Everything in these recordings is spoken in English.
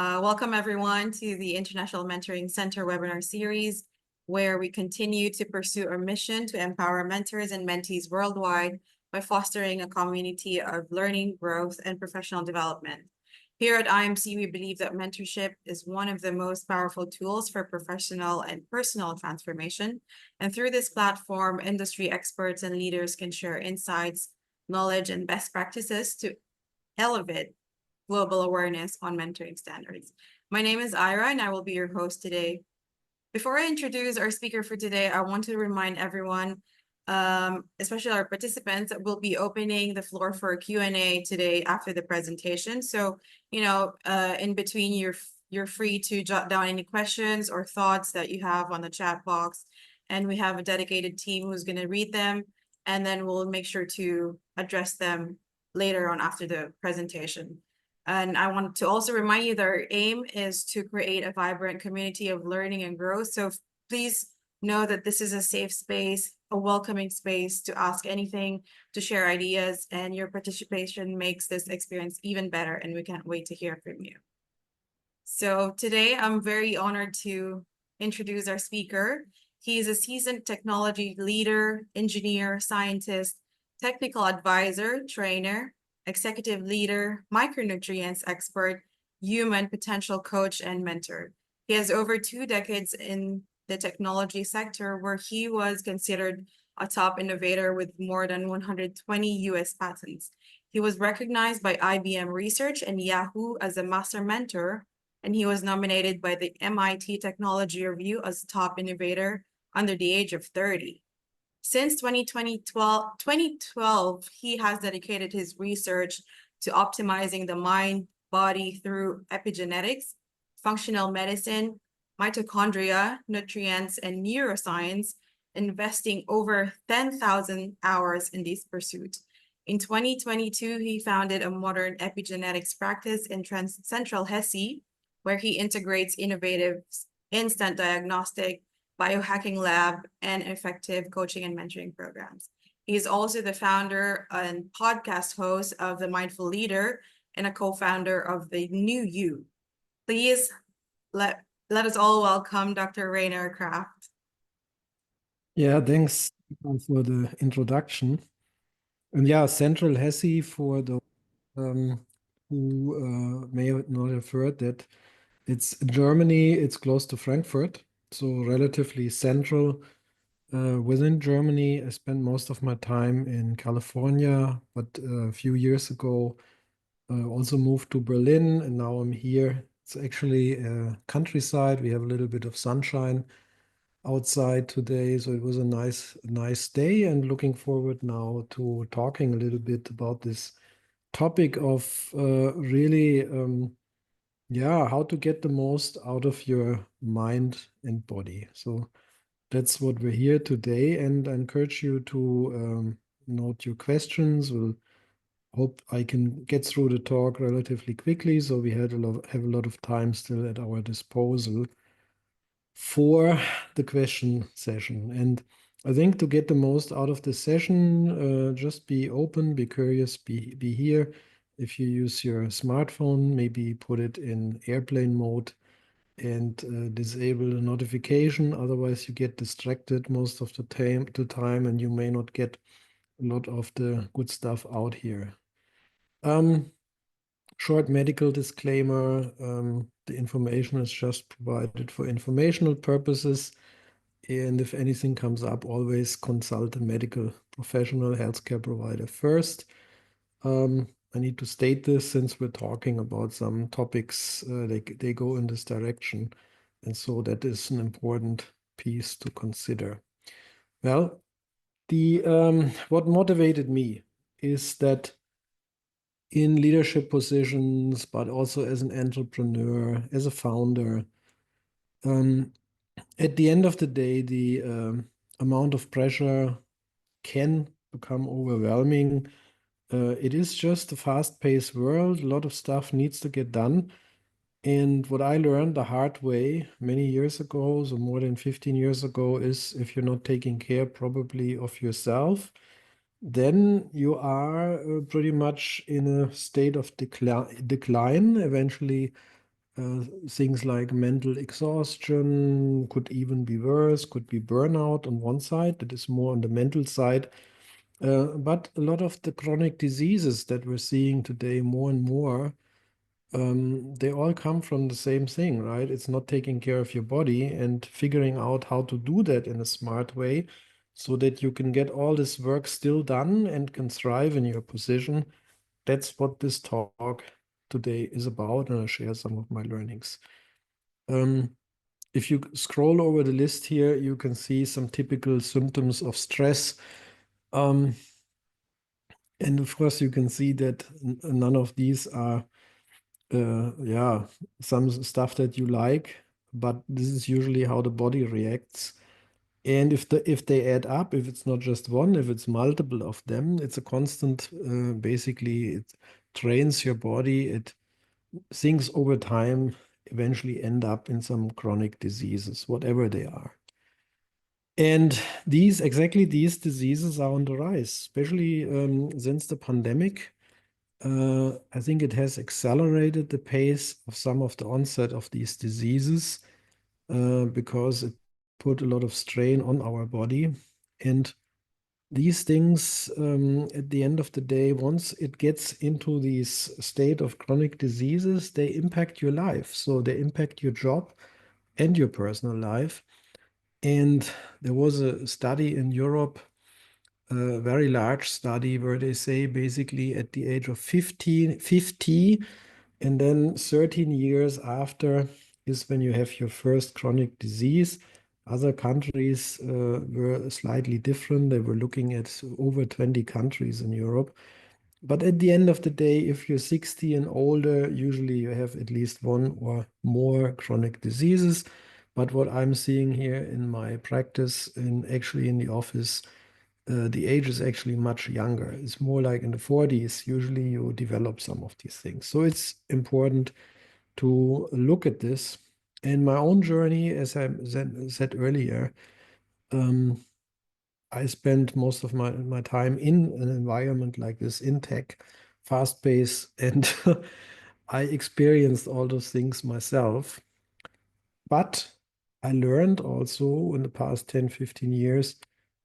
Welcome everyone to the International Mentoring Center webinar series, where we continue to pursue our mission to empower mentors and mentees worldwide by fostering a community of learning, growth, and professional development. Here at IMC, we believe that mentorship is one of the most powerful tools for professional and personal transformation. And through this platform, industry experts and leaders can share insights, knowledge, and best practices to elevate global awareness on mentoring standards. My name is Ira, and I will be your host today. Before I introduce our speaker for today, I want to remind everyone, especially our participants, that we'll be opening the floor for a Q&A today after the presentation. So, in between, you're free to jot down any questions or thoughts that you have on the chat box, and we have a dedicated team who's going to read them, and then we'll make sure to address them later on after the presentation. And I want to also remind you that our aim is to create a vibrant community of learning and growth. So please know that this is a safe space, a welcoming space to ask anything, to share ideas, and your participation makes this experience even better, and we can't wait to hear from you. So today I'm very honored to introduce our speaker. He is a seasoned technology leader, engineer, scientist, technical advisor, trainer, executive leader, micronutrients expert, human potential coach, and mentor. He has over 2 decades in the technology sector, where he was considered a top innovator with more than 120 US patents. He was recognized by IBM Research and Yahoo as a master mentor, and he was nominated by the MIT Technology Review as top innovator under the age of 30. Since 2012, he has dedicated his research to optimizing the mind, body through epigenetics, functional medicine, mitochondria, nutrients, and neuroscience, investing over 10,000 hours in this pursuit. In 2022, he founded a modern epigenetics practice in Central Hesse, where he integrates innovative instant diagnostic, biohacking lab, and effective coaching and mentoring programs. He is also the founder and podcast host of The Mindful Leader and a co-founder of The New You. Please let us all welcome Dr. Reiner Kraft. Yeah, thanks for the introduction. And yeah, Central Hesse, for the who may not have heard that, it's Germany, it's close to Frankfurt, so relatively central within Germany. I spent most of my time in California, but a few years ago also moved to Berlin, and now I'm here. It's actually countryside. We have a little bit of sunshine outside today, so it was a nice day, and looking forward now to talking a little bit about this topic of really how to get the most out of your mind and body. So that's what we're here today, and I encourage you to note your questions. We'll hope I can get through the talk relatively quickly, so we have a lot of time still at our disposal for the question session. And I think to get the most out of the session, just be open, be curious, be here. If you use your smartphone, maybe put it in airplane mode and disable the notification. Otherwise, you get distracted most of the time, and you may not get a lot of the good stuff out here. Short medical disclaimer, the information is just provided for informational purposes. And if anything comes up, always consult a medical professional, healthcare provider first. I need to state this since we're talking about some topics, they go in this direction. And so that is an important piece to consider. Well, what motivated me is that in leadership positions, but also as an entrepreneur, as a founder, at the end of the day, the amount of pressure can become overwhelming. It is just a fast-paced world. A lot of stuff needs to get done. And what I learned the hard way many years ago, so more than 15 years ago, is if you're not taking care probably of yourself, then you are pretty much in a state of decline. Eventually, Things like mental exhaustion could even be worse, could be burnout on one side, that is more on the mental side. But a lot of the chronic diseases that we're seeing today more and more, they all come from the same thing, right? It's not taking care of your body and figuring out how to do that in a smart way so that you can get all this work still done and can thrive in your position. That's what this talk today is about, and I'll share some of my learnings. If you scroll over the list here, you can see some typical symptoms of stress. And of course, you can see that none of these are, yeah, some stuff that you like, but this is usually how the body reacts. And if they add up, if it's not just one, if it's multiple of them, it's a constant, basically, it trains your body, it things over time eventually end up in some chronic diseases, whatever they are. And exactly these diseases are on the rise, especially since the pandemic. I think it has accelerated the pace of some of the onset of these diseases because it put a lot of strain on our body. And these things, at the end of the day, once it gets into this state of chronic diseases, they impact your life. So they impact your job and your personal life. And there was a study in Europe, a very large study, where they say basically at the age of 50, and then 13 years after is when you have your first chronic disease. Other countries were slightly different. They were looking at over 20 countries in Europe. But at the end of the day, if you're 60 and older, usually you have at least one or more chronic diseases. But what I'm seeing here in my practice and actually in the office, the age is actually much younger. It's more like in the 40s, usually you develop some of these things. So it's important to look at this. In my own journey, as I said earlier, um, I spent most of my time in an environment like this in tech, fast pace, and I experienced all those things myself. But I learned also in the past 10, 15 years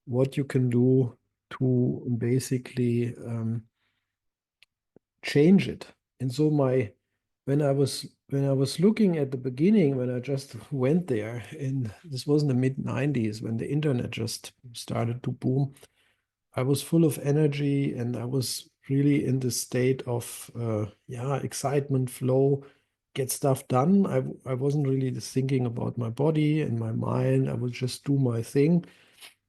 what you can do to basically change it. And so when I was looking at the beginning, when I just went there, and this was in the mid 90s when the internet just started to boom, I was full of energy and I was really in this state of yeah, excitement, flow, get stuff done. I wasn't really just thinking about my body and my mind. I would just do my thing.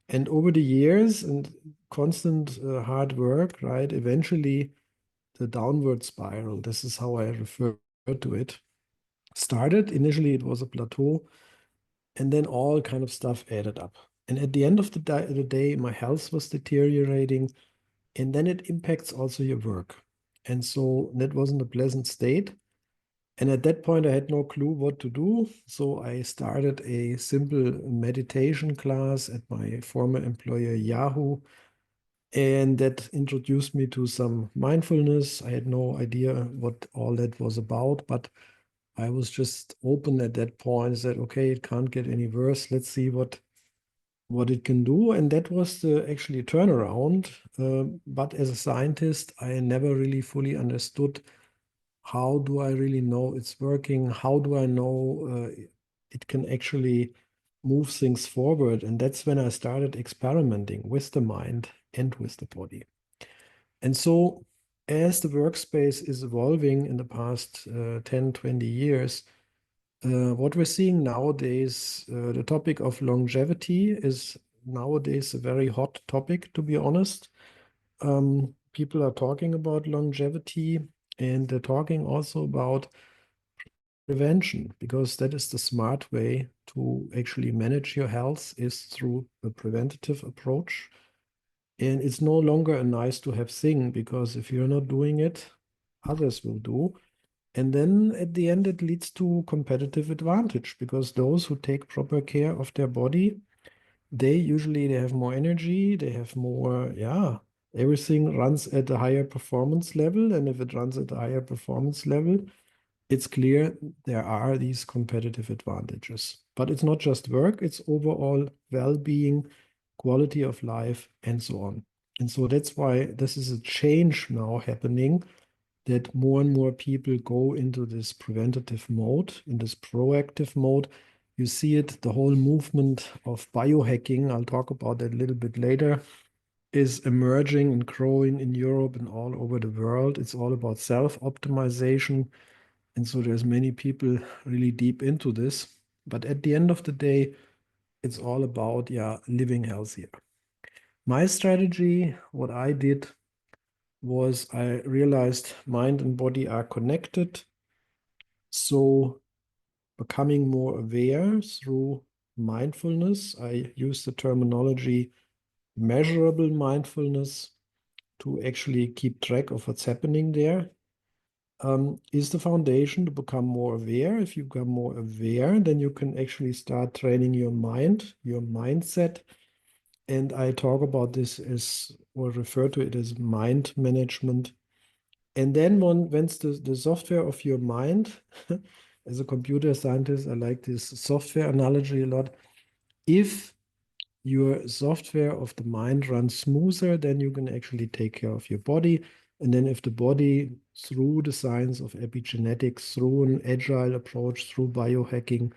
And over the years and constant hard work, right, eventually the downward spiral, this is how I refer to it, started. Initially, it was a plateau, and then all kind of stuff added up. And at the end of the day, my health was deteriorating, and then it impacts also your work. And so that wasn't a pleasant state. And at that point, I had no clue what to do. So I started a simple meditation class at my former employer, Yahoo. And that introduced me to some mindfulness. I had no idea what all that was about, but I was just open at that point and said, okay, it can't get any worse. Let's see what it can do. And that was the actually turnaround. But as a scientist, I never really fully understood how do I really know it's working? How do I know it can actually move things forward? And that's when I started experimenting with the mind and with the body. And so as the workspace is evolving in the past 10, 20 years, what we're seeing nowadays, the topic of longevity is nowadays a very hot topic, to be honest. People are talking about longevity, and they're talking also about prevention, because that is the smart way to actually manage your health is through a preventative approach. And it's no longer a nice to have thing, because if you're not doing it, others will do. And then at the end, it leads to competitive advantage, because those who take proper care of their body, they have more energy, they have more, yeah, everything runs at a higher performance level. And if it runs at a higher performance level, it's clear there are these competitive advantages. But it's not just work, it's overall well-being, quality of life, and so on. And so that's why this is a change now happening, that more and more people go into this preventative mode, in this proactive mode. You see it, the whole movement of biohacking, I'll talk about that a little bit later, is emerging and growing in Europe and all over the world. It's all about self-optimization. And so there's many people really deep into this. But at the end of the day, it's all about, yeah, living healthier. My strategy, what I did was I realized mind and body are connected. So becoming more aware through mindfulness, I use the terminology measurable mindfulness to actually keep track of what's happening there. Is the foundation to become more aware. If you become more aware, then you can actually start training your mind, your mindset. And I talk about this as, or refer to it as mind management. And then once the software of your mind, as a computer scientist, I like this software analogy a lot. If your software of the mind runs smoother, then you can actually take care of your body. And then if the body, through the science of epigenetics, through an agile approach, through biohacking,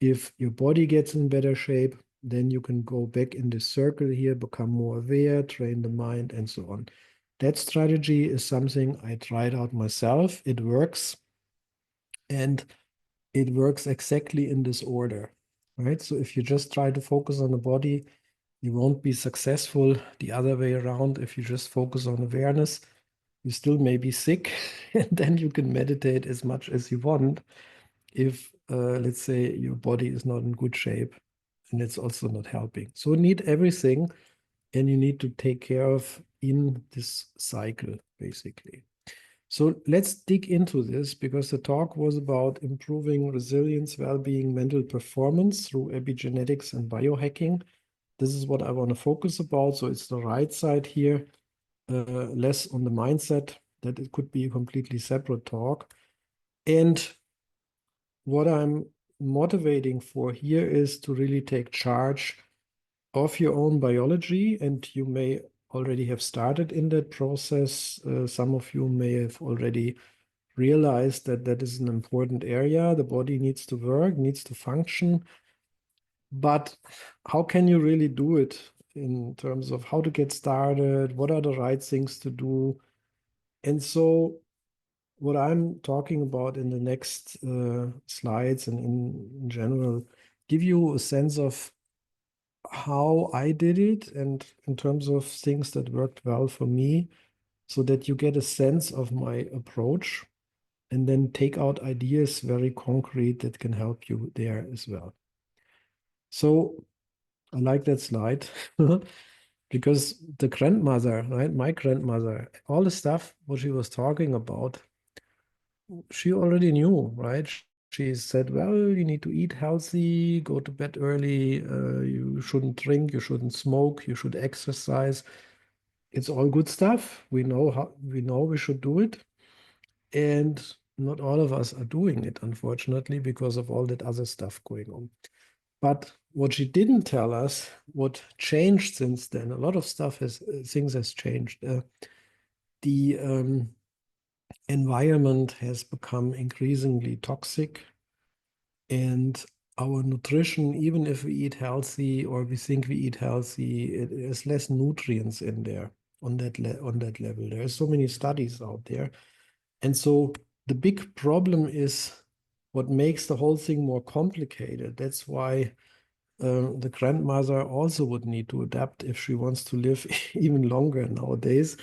if your body gets in better shape, then you can go back in this circle here, become more aware, train the mind, and so on. That strategy is something I tried out myself. It works, and it works exactly in this order, right? So if you just try to focus on the body, you won't be successful the other way around. If you just focus on awareness, you still may be sick, and then you can meditate as much as you want. If, let's say, your body is not in good shape, and it's also not helping. So you need everything, and you need to take care of in this cycle, basically. So let's dig into this, because the talk was about improving resilience, well-being, mental performance through epigenetics and biohacking. This is what I want to focus about. So it's the right side here, less on the mindset, that it could be a completely separate talk. And what I'm motivating for here is to really take charge of your own biology. And you may already have started in that process. Some of you may have already realized that that is an important area. The body needs to work, needs to function. But how can you really do it in terms of how to get started? What are the right things to do? And so what I'm talking about in the next slides and in general, give you a sense of how I did it and in terms of things that worked well for me, so that you get a sense of my approach and then take out ideas very concrete that can help you there as well. So I like that slide because the grandmother, right? My grandmother, all the stuff what she was talking about, she already knew, right? She said, well, you need to eat healthy, go to bed early, you shouldn't drink, you shouldn't smoke, you should exercise. It's all good stuff. We know we should do it. And not all of us are doing it, unfortunately, because of all that other stuff going on. But what she didn't tell us, what changed since then, a lot of things has changed. The environment has become increasingly toxic, and our nutrition, even if we eat healthy or we think we eat healthy, it is less nutrients in there on that level. There are so many studies out there. And so the big problem is what makes the whole thing more complicated. That's why the grandmother also would need to adapt if she wants to live even longer nowadays.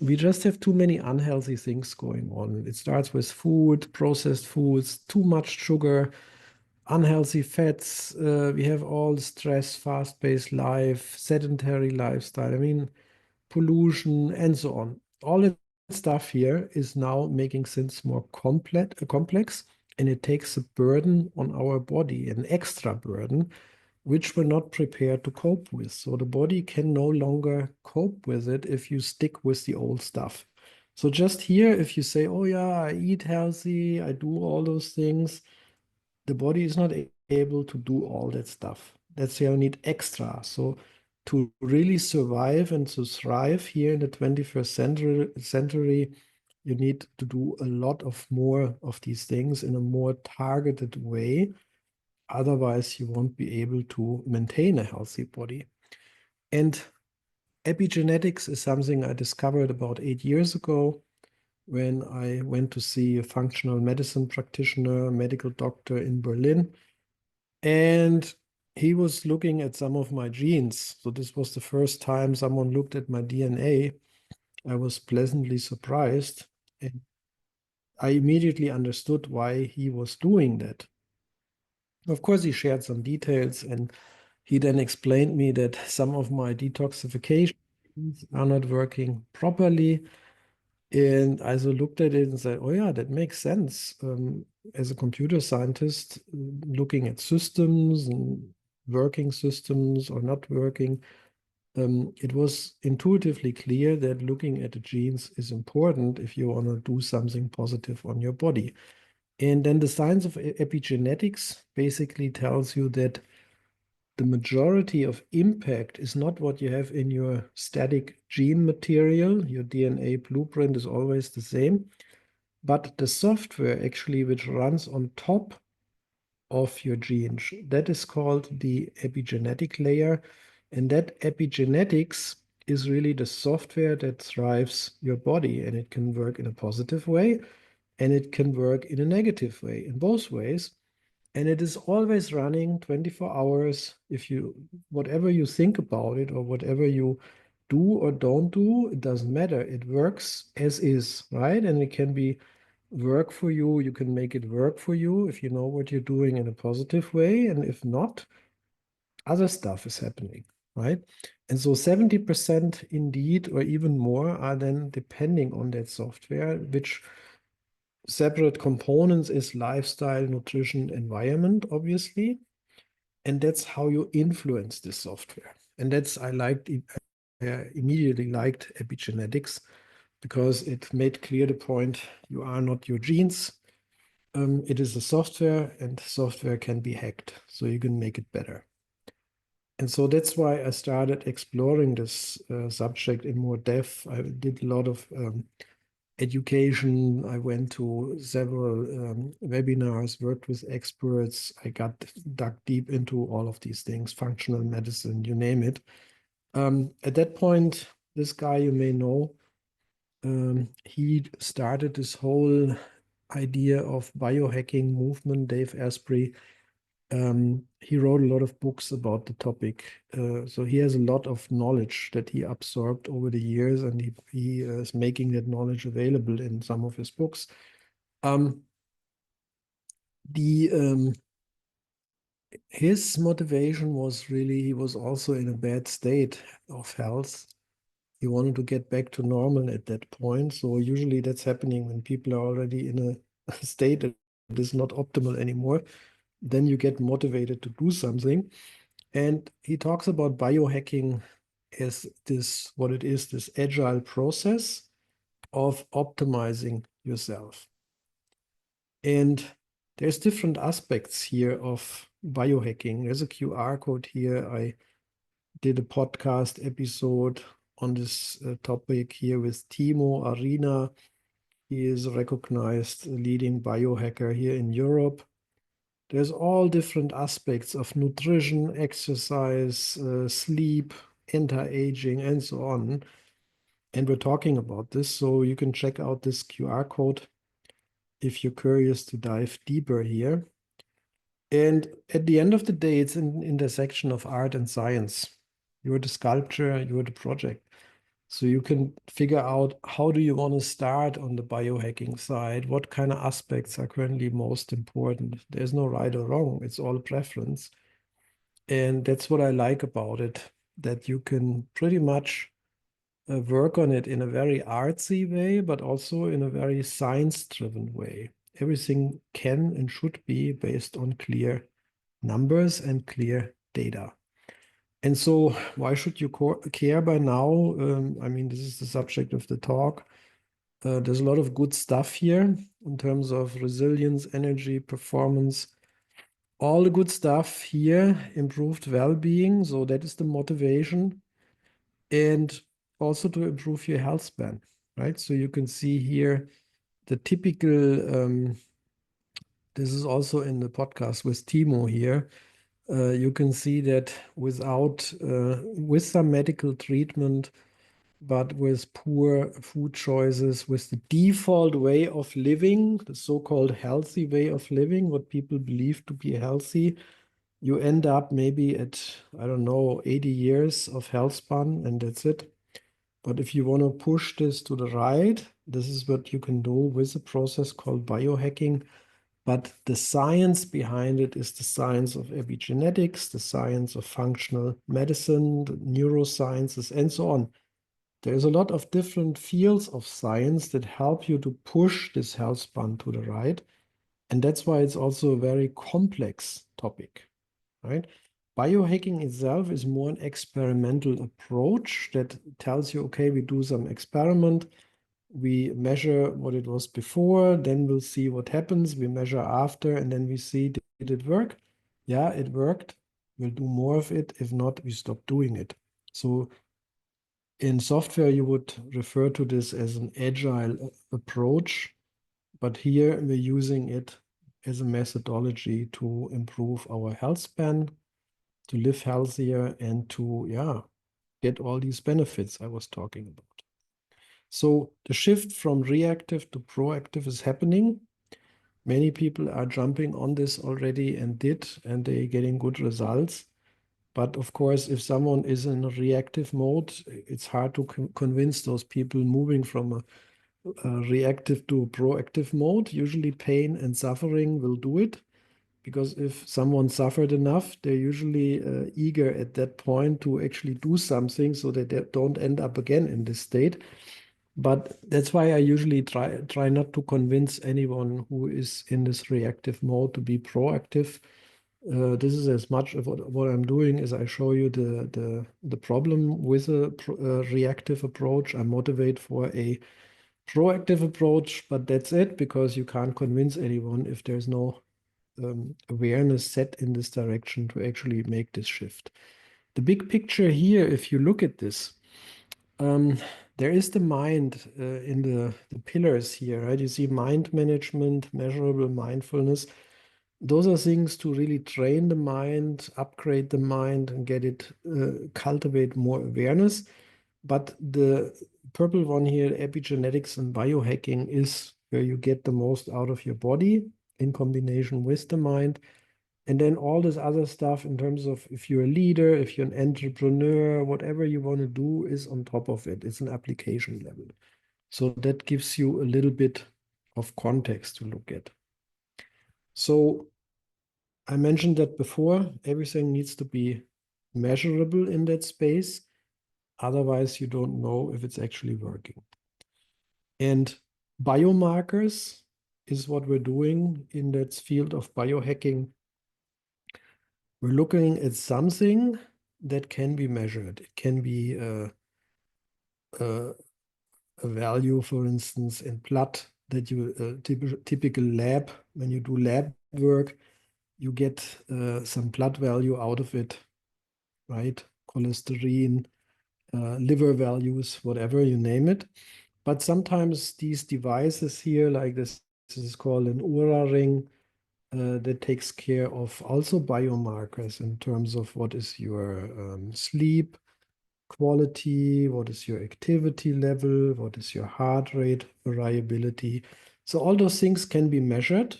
We just have too many unhealthy things going on. It starts with food, processed foods, too much sugar, unhealthy fats. We have all stress, fast-paced life, sedentary lifestyle. I mean, pollution, and so on. All that stuff here is now making things more complex, and it takes a burden on our body, an extra burden, which we're not prepared to cope with. So the body can no longer cope with it if you stick with the old stuff. So just here, if you say, oh yeah, I eat healthy, I do all those things, the body is not able to do all that stuff. That's why you need extra. So to really survive and to thrive here in the 21st century, you need to do a lot of more of these things in a more targeted way. Otherwise, you won't be able to maintain a healthy body. And epigenetics is something I discovered about 8 years ago when I went to see a functional medicine practitioner, medical doctor in Berlin. And he was looking at some of my genes. So this was the first time someone looked at my DNA. I was pleasantly surprised. And I immediately understood why he was doing that. Of course, he shared some details and he then explained me that some of my detoxifications are not working properly. And I so looked at it and said, oh yeah, that makes sense. As a computer scientist, looking at systems and working systems or not working, it was intuitively clear that looking at the genes is important if you want to do something positive on your body. And then the science of epigenetics basically tells you that the majority of impact is not what you have in your static gene material. Your DNA blueprint is always the same, but the software actually which runs on top of your genes, that is called the epigenetic layer. And that epigenetics is really the software that drives your body, and it can work in a positive way and it can work in a negative way, in both ways. And it is always running 24 hours. If you, whatever you think about it or whatever you do or don't do, it doesn't matter. It works as is, right? And it can be work for you. You can make it work for you if you know what you're doing in a positive way. And if not, other stuff is happening, right? And so 70% indeed, or even more, are then depending on that software, which separate components is lifestyle, nutrition, environment, obviously. And that's how you influence the software. And that's, immediately liked epigenetics because it made clear the point you are not your genes. It is a software, and software can be hacked, so you can make it better. And so that's why I started exploring this subject in more depth. I did a lot of education. I went to several webinars, worked with experts. I got dug deep into all of these things, functional medicine, you name it. At that point, this guy you may know, he started this whole idea of biohacking movement, Dave Asprey. He wrote a lot of books about the topic. So he has a lot of knowledge that he absorbed over the years, and he is making that knowledge available in some of his books. Um, the His motivation was really, he was also in a bad state of health. He wanted to get back to normal at that point. So usually that's happening when people are already in a state that is not optimal anymore. Then you get motivated to do something. And he talks about biohacking as this, what it is, this agile process of optimizing yourself. And there's different aspects here of biohacking. There's a QR code here. I did a podcast episode on this topic here with Timo Arina. He is a recognized leading biohacker here in Europe. There's all different aspects of nutrition, exercise, sleep, anti-aging, and so on. And we're talking about this, so you can check out this QR code if you're curious to dive deeper here. And at the end of the day, it's an intersection of art and science. You're the sculpture, you're the project. So you can figure out how do you want to start on the biohacking side? What kind of aspects are currently most important? There's no right or wrong. It's all preference. And that's what I like about it, that you can pretty much work on it in a very artsy way, but also in a very science-driven way. Everything can and should be based on clear numbers and clear data. And so, why should you care by now? I mean, this is the subject of the talk. There's a lot of good stuff here in terms of resilience, energy, performance, all the good stuff here, improved well-being. So that is the motivation. And also to improve your health span, right? So you can see here the typical, this is also in the podcast with Timo here. You can see that with some medical treatment, but with poor food choices, with the default way of living, the so-called healthy way of living, what people believe to be healthy, you end up maybe at, I don't know, 80 years of health span, and that's it. But if you want to push this to the right, this is what you can do with a process called biohacking. But the science behind it is the science of epigenetics, the science of functional medicine, the neurosciences, and so on. There's a lot of different fields of science that help you to push this health span to the right. And that's why it's also a very complex topic, right? Biohacking itself is more an experimental approach that tells you, okay, we do some experiment, we measure what it was before, then we'll see what happens, we measure after, and then we see, did it work? Yeah, it worked. We'll do more of it. If not, we stop doing it. So in software, you would refer to this as an agile approach, but here we're using it as a methodology to improve our health span, to live healthier, and to, yeah, get all these benefits I was talking about. So the shift from reactive to proactive is happening. Many people are jumping on this already and they're getting good results. But of course, if someone is in a reactive mode, it's hard to convince those people moving from a reactive to a proactive mode. Usually pain and suffering will do it, because if someone suffered enough, they're usually eager at that point to actually do something so that they don't end up again in this state. But that's why I usually try not to convince anyone who is in this reactive mode to be proactive. This is as much of what I'm doing is I show you the problem with a reactive approach. I motivate for a proactive approach, but that's it, because you can't convince anyone if there's no awareness set in this direction to actually make this shift. The big picture here, if you look at this, um, there is the mind in the pillars here, right? You see mind management, measurable mindfulness. Those are things to really train the mind, upgrade the mind, and get it cultivate more awareness. But the purple one here, epigenetics and biohacking, is where you get the most out of your body in combination with the mind. And then all this other stuff in terms of if you're a leader, if you're an entrepreneur, whatever you want to do is on top of it. It's an application level. So that gives you a little bit of context to look at. So I mentioned that before, everything needs to be measurable in that space. Otherwise, you don't know if it's actually working. And biomarkers is what we're doing in that field of biohacking. We're looking at something that can be measured. It can be a, a value, for instance, in blood that you, typical lab, when you do lab work, you get some blood value out of it, right? Cholesterol, liver values, whatever you name it. But sometimes these devices here, like this is called an Oura ring, that takes care of also biomarkers in terms of what is your sleep quality, what is your activity level, what is your heart rate variability. So all those things can be measured,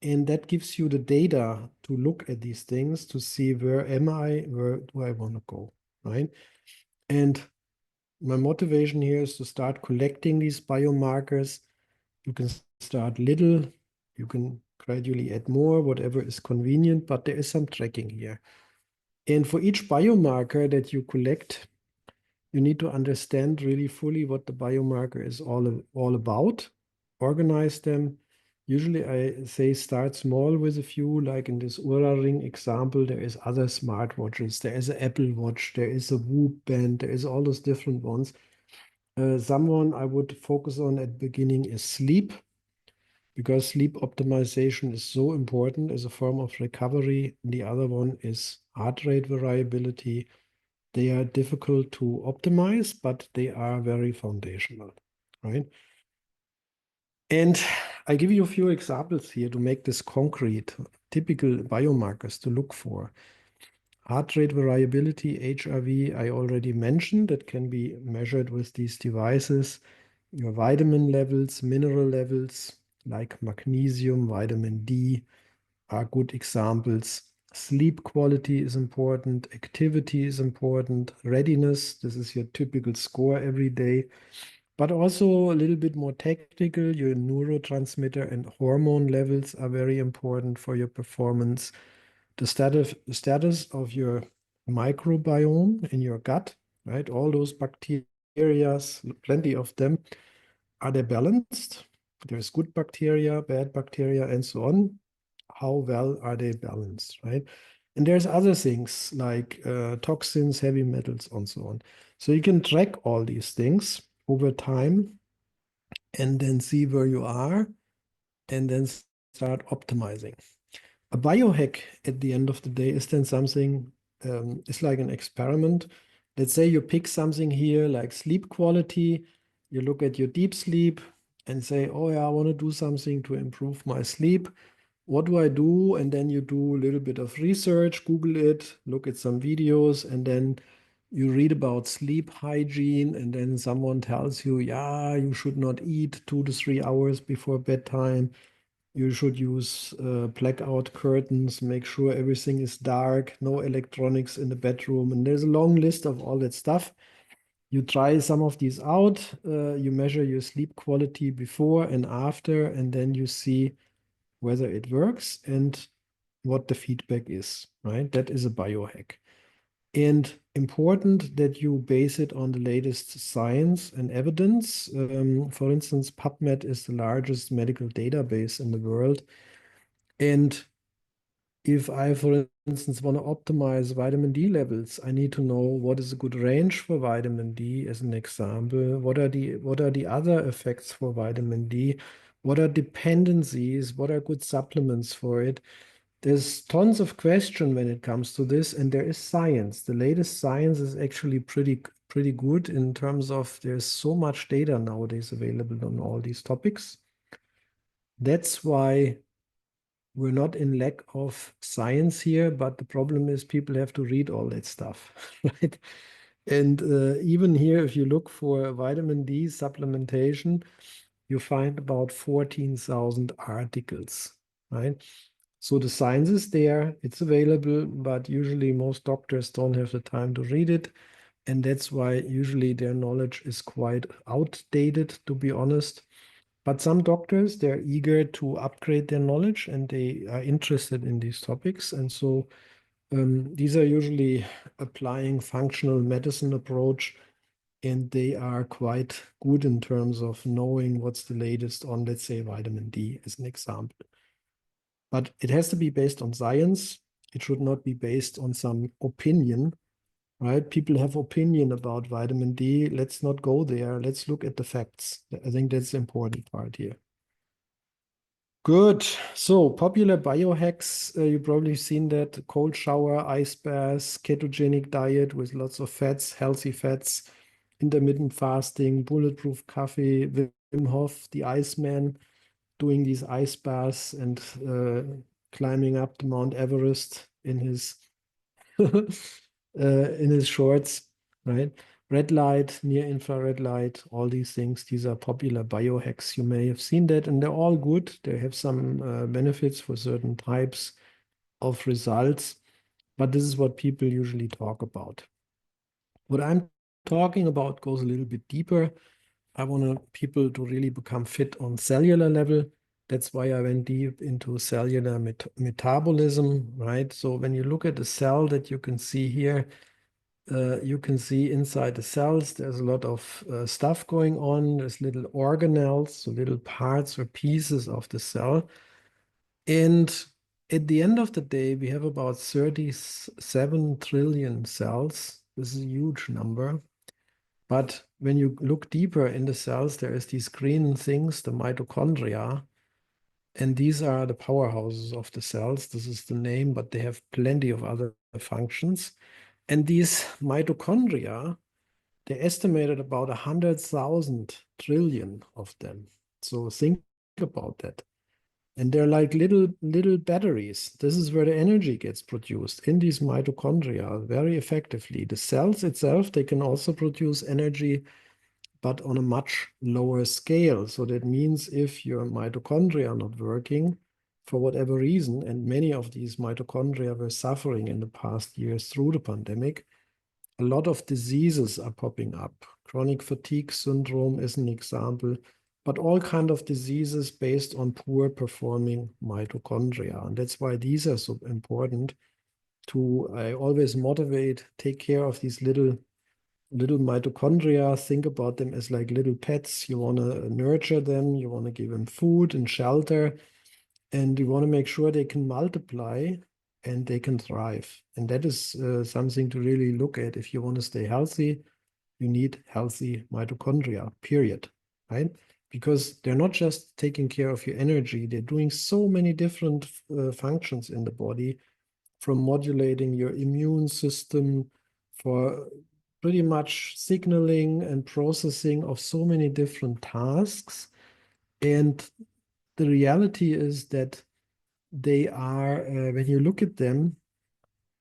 and that gives you the data to look at these things to see where am I, where do I want to go, right? And my motivation here is to start collecting these biomarkers. You can start little, you can gradually add more, whatever is convenient, but there is some tracking here. And for each biomarker that you collect, you need to understand really fully what the biomarker is all about, organize them. Usually I say start small with a few, like in this Oura Ring example, there is other smartwatches, there is an Apple Watch, there is a Whoop band, there is all those different ones. Someone I would focus on at the beginning is sleep, because sleep optimization is so important as a form of recovery. The other one is heart rate variability. They are difficult to optimize, but they are very foundational, right? And I give you a few examples here to make this concrete, typical biomarkers to look for. Heart rate variability, HRV, I already mentioned, that can be measured with these devices. Your vitamin levels, mineral levels, like magnesium, vitamin D, are good examples. Sleep quality is important, activity is important, readiness, this is your typical score every day, but also a little bit more technical, your neurotransmitter and hormone levels are very important for your performance. The status of your microbiome in your gut, right? All those bacteria, plenty of them, are they balanced? There's good bacteria, bad bacteria, and so on. How well are they balanced, right? And there's other things like toxins, heavy metals, and so on. So you can track all these things over time and then see where you are and then start optimizing. A biohack at the end of the day is then something, it's like an experiment. Let's say you pick something here like sleep quality, you look at your deep sleep and say, oh yeah, I want to do something to improve my sleep. What do I do? And then you do a little bit of research, Google it, look at some videos, and then you read about sleep hygiene, and then someone tells you, yeah, you should not eat 2 to 3 hours before bedtime. You should use blackout curtains, make sure everything is dark, no electronics in the bedroom. And there's a long list of all that stuff. You try some of these out, you measure your sleep quality before and after, and then you see whether it works and what the feedback is, right? That is a biohack. And important that you base it on the latest science and evidence. For instance, PubMed is the largest medical database in the world. And if I, for instance, want to optimize vitamin D levels, I need to know what is a good range for vitamin D as an example. What are the other effects for vitamin D? What are dependencies? What are good supplements for it? There's tons of question when it comes to this, and there is science. The latest science is actually pretty good in terms of there's so much data nowadays available on all these topics. That's why we're not in lack of science here, but the problem is people have to read all that stuff, right? And even here, if you look for vitamin D supplementation, you find about 14,000 articles, right? So the science is there, it's available, but usually most doctors don't have the time to read it. And that's why usually their knowledge is quite outdated, to be honest. But some doctors, they're eager to upgrade their knowledge and they are interested in these topics. And so these are usually applying functional medicine approach, and they are quite good in terms of knowing what's the latest on, let's say, vitamin D as an example. But it has to be based on science. It should not be based on some opinion, right? People have opinion about vitamin D. Let's not go there. Let's look at the facts. I think that's the important part here. Good. So popular biohacks, you've probably seen that: cold shower, ice baths, ketogenic diet with lots of fats, healthy fats, intermittent fasting, bulletproof coffee, Wim Hof, the Iceman, doing these ice baths and climbing up the Mount Everest in his shorts, right? Red light, near infrared light, all these things. These are popular biohacks. You may have seen that, and they're all good. They have some benefits for certain types of results, but this is what people usually talk about. What I'm talking about goes a little bit deeper. I want people to really become fit on cellular level. That's why I went deep into cellular metabolism, right? So when you look at the cell that you can see here, you can see inside the cells, there's a lot of stuff going on. There's little organelles, so little parts or pieces of the cell. And at the end of the day, we have about 37 trillion cells. This is a huge number. But when you look deeper in the cells, there is these green things, the mitochondria, and these are the powerhouses of the cells. This is the name, but they have plenty of other functions. And these mitochondria, they estimated about 100,000 trillion of them. So think about that. And they're like little batteries. This is where the energy gets produced in these mitochondria very effectively. The cells itself, they can also produce energy, but on a much lower scale. So that means if your mitochondria are not working for whatever reason, and many of these mitochondria were suffering in the past years through the pandemic, a lot of diseases are popping up. Chronic fatigue syndrome is an example, but all kind of diseases based on poor performing mitochondria. And that's why these are so important to, I always motivate, take care of these little mitochondria. Think about them as like little pets. You want to nurture them, you want to give them food and shelter, and you want to make sure they can multiply and they can thrive. And that is something to really look at. If you want to stay healthy, you need healthy mitochondria, period, right? Because they're not just taking care of your energy, they're doing so many different functions in the body, from modulating your immune system, for pretty much signaling and processing of so many different tasks. And the reality is that they are, when you look at them,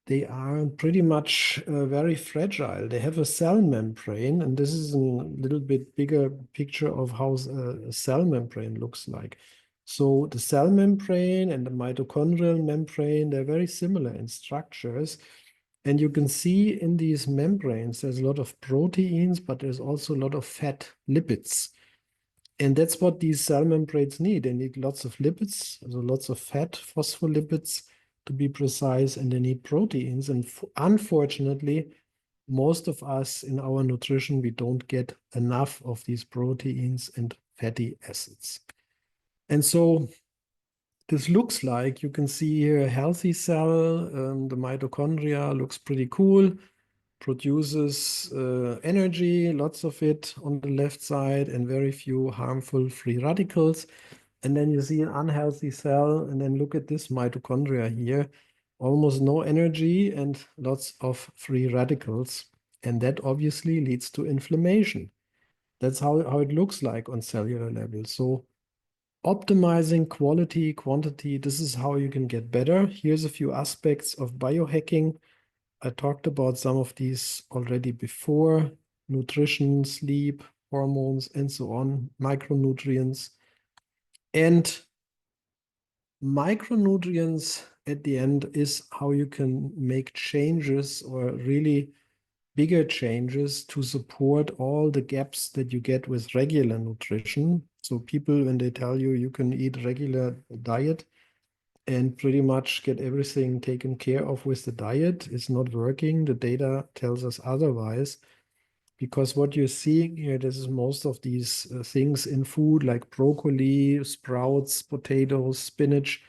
they are pretty much very fragile. They have a cell membrane, and this is a little bit bigger picture of how a cell membrane looks like. So the cell membrane and the mitochondrial membrane, they're very similar in structures. And you can see in these membranes, there's a lot of proteins, but there's also a lot of fat, lipids. And that's what these cell membranes need. They need lots of lipids, so lots of fat, phospholipids to be precise, and they need proteins. And unfortunately, most of us in our nutrition, we don't get enough of these proteins and fatty acids. And so this looks like, you can see here a healthy cell. The mitochondria looks pretty cool, produces energy, lots of it on the left side, and very few harmful free radicals. And then you see an unhealthy cell, and then look at this mitochondria here, almost no energy and lots of free radicals. And that obviously leads to inflammation. That's how it looks like on cellular level. So optimizing quality, quantity, this is how you can get better. Here's a few aspects of biohacking. I talked about some of these already before: nutrition, sleep, hormones, and so on, micronutrients. And micronutrients at the end is how you can make changes, or really bigger changes, to support all the gaps that you get with regular nutrition. So people, when they tell you you can eat regular diet and pretty much get everything taken care of with the diet, is not working. The data tells us otherwise, because what you're seeing here, this is most of these things in food, like broccoli, sprouts, potatoes, spinach.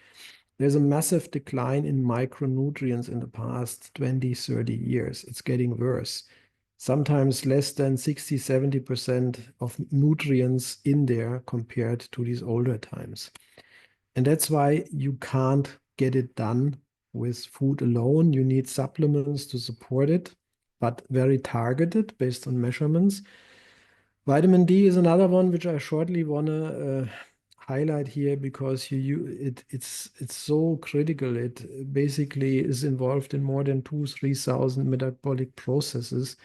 There's a massive decline in micronutrients in the past 20, 30 years. It's getting worse. Sometimes less than 60, 70% of nutrients in there compared to these older times. And that's why you can't get it done with food alone. You need supplements to support it, but very targeted based on measurements. Vitamin D is another one which I shortly want to highlight here, because it's so critical. It basically is involved in more than 3,000 metabolic processes.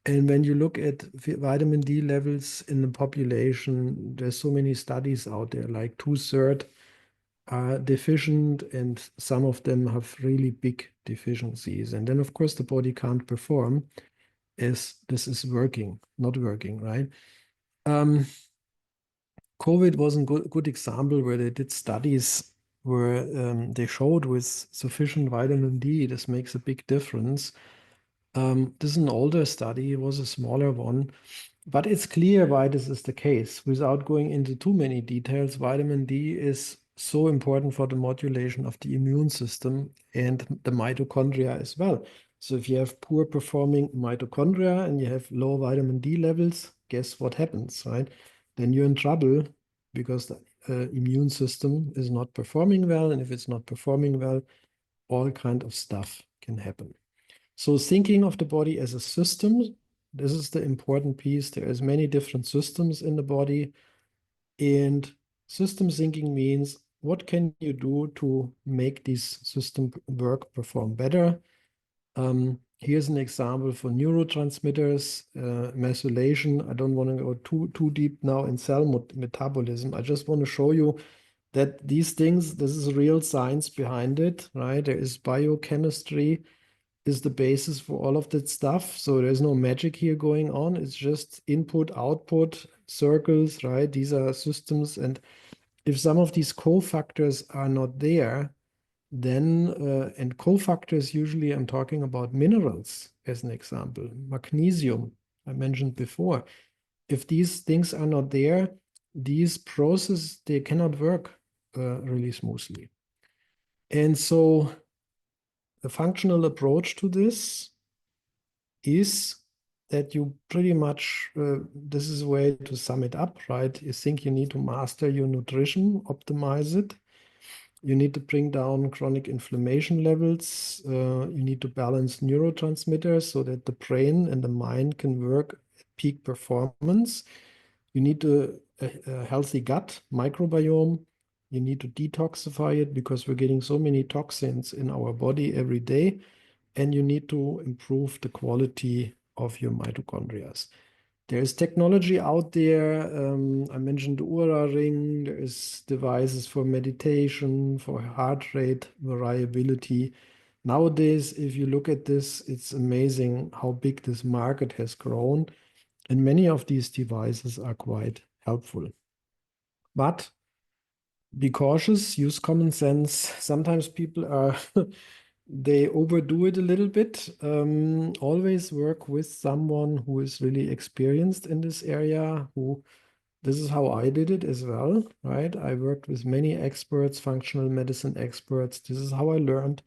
And when you look at vitamin D levels in the population, there's so many studies out there, like 2/3 are deficient, and some of them have really big deficiencies. And then, of course, the body can't perform as this is not working, right? COVID was a good example where they did studies where they showed with sufficient vitamin D, this makes a big difference. This is an older study, it was a smaller one, but it's clear why this is the case. Without going into too many details, vitamin D is so important for the modulation of the immune system and the mitochondria as well. So if you have poor performing mitochondria and you have low vitamin D levels, guess what happens, right? Then you're in trouble because the immune system is not performing well. And if it's not performing well, all kind of stuff can happen. So thinking of the body as a system, this is the important piece. There is many different systems in the body, and system thinking means what can you do to make this system work, perform better? Here's an example for neurotransmitters, methylation. I don't want to go too deep now in cell metabolism. I just want to show you that these things, this is real science behind it, right? There is biochemistry is the basis for all of that stuff. So there's no magic here going on. It's just input, output, circles, right? These are systems. And if some of these cofactors are not there, then, and cofactors, usually I'm talking about minerals as an example, magnesium, I mentioned before. If these things are not there, these processes, they cannot work really smoothly. And so the functional approach to this is that you pretty much, this is a way to sum it up, right? You think you need to master your nutrition, optimize it. You need to bring down chronic inflammation levels. You need to balance neurotransmitters so that the brain and the mind can work at peak performance. You need a healthy gut microbiome. You need to detoxify it because we're getting so many toxins in our body every day. And you need to improve the quality of your mitochondria. There is technology out there. I mentioned the Oura Ring. There is devices for meditation, for heart rate variability. Nowadays, if you look at this, it's amazing how big this market has grown. And many of these devices are quite helpful. But be cautious, use common sense. Sometimes people are they overdo it a little bit. Always work with someone who is really experienced in this area, who this is how I did it as well, right? I worked with many experts, functional medicine experts. This is how I learned.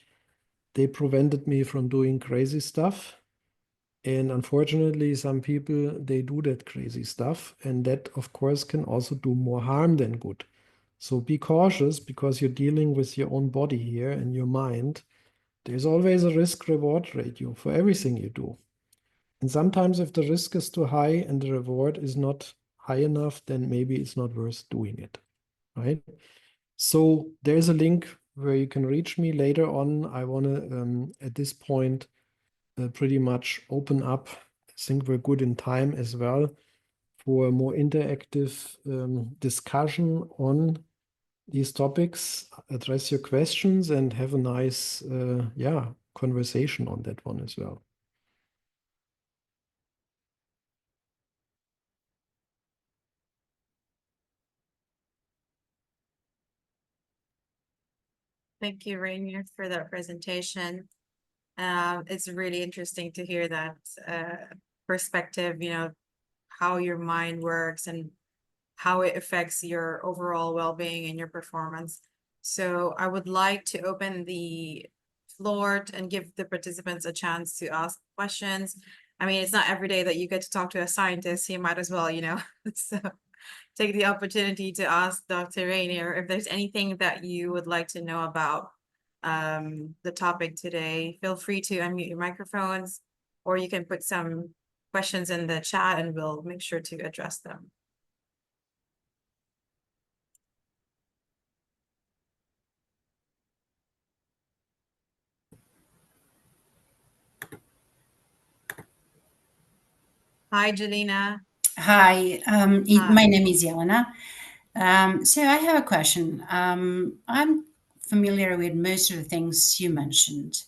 They prevented me from doing crazy stuff. And unfortunately, some people, they do that crazy stuff. And that, of course, can also do more harm than good. So be cautious because you're dealing with your own body here and your mind. There's always a risk-reward ratio for everything you do. And sometimes if the risk is too high and the reward is not high enough, then maybe it's not worth doing it, right? So there's a link where you can reach me later on. I want to, at this point, pretty much open up. I think we're good in time as well for a more interactive discussion on these topics, address your questions, and have a nice, yeah, conversation on that one as well. Thank you, Reiner, for that presentation. It's really interesting to hear that perspective, how your mind works and how it affects your overall well-being and your performance. So I would like to open the floor and give the participants a chance to ask questions. I mean, it's not every day that you get to talk to a scientist. You might as well, so take the opportunity to ask Dr. Rainier if there's anything that you would like to know about the topic today. Feel free to unmute your microphones, or you can put some questions in the chat and we'll make sure to address them. Hi, Jelena. Hi, Hi. my name is Jelena. So I have a question. I'm familiar with most of the things you mentioned,